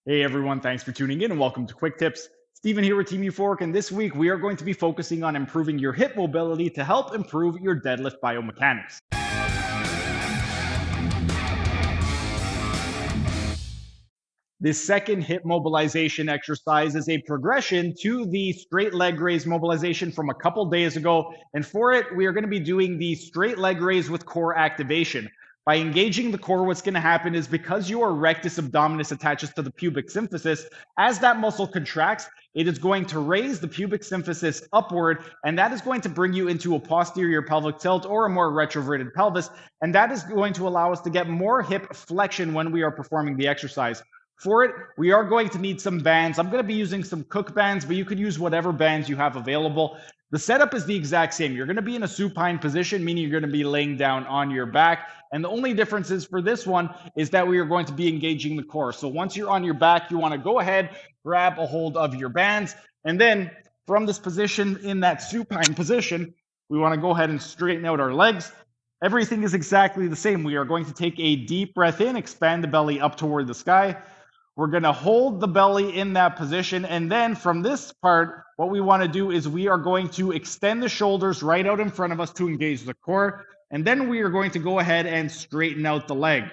Hey everyone, thanks for tuning in and welcome to Quick Tips. Steven here with Team Euphoric, and this week we are going to be focusing on improving your hip mobility to help improve your deadlift biomechanics. This second hip mobilization exercise is a progression to the straight leg raise mobilization from a couple days ago. And for it, we are going to be doing the straight leg raise with core activation. By engaging the core, what's going to happen is because your rectus abdominis attaches to the pubic symphysis, as that muscle contracts, it is going to raise the pubic symphysis upward, and that is going to bring you into a posterior pelvic tilt or a more retroverted pelvis. And that is going to allow us to get more hip flexion when we are performing the exercise. For it, we are going to need some bands. I'm going to be using some Cook bands, but you could use whatever bands you have available. The setup is the exact same. You're going to be in a supine position, meaning you're going to be laying down on your back. And the only difference is for this one is that we are going to be engaging the core. So once you're on your back, you want to go ahead, grab a hold of your bands. And then from this position, in that supine position, we want to go ahead and straighten out our legs. Everything is exactly the same. We are going to take a deep breath in, expand the belly up toward the sky. We're going to hold the belly in that position. And then from this part, what we want to do is we are going to extend the shoulders right out in front of us to engage the core. And then we are going to go ahead and straighten out the leg.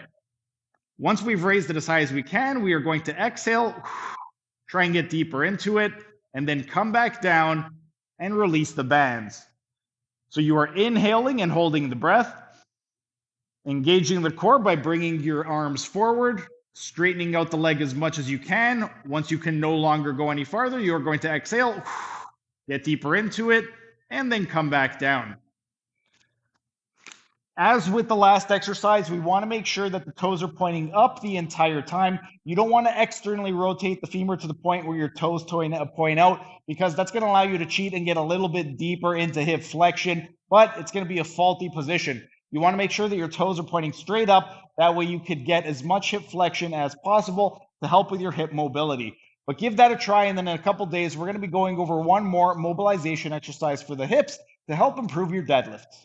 Once we've raised it as high as we can, we are going to exhale, try and get deeper into it, and then come back down and release the bands. So you are inhaling and holding the breath, engaging the core by bringing your arms forward, straightening out the leg as much as you can. Once you can no longer go any farther, you're going to exhale, get deeper into it, and then come back down. As with the last exercise, we want to make sure that the toes are pointing up the entire time. You don't want to externally rotate the femur to the point where your toes point out, because that's going to allow you to cheat and get a little bit deeper into hip flexion, but it's going to be a faulty position. You want to make sure that your toes are pointing straight up. That way you could get as much hip flexion as possible to help with your hip mobility. But give that a try, and then in a couple days, we're going to be going over one more mobilization exercise for the hips to help improve your deadlifts.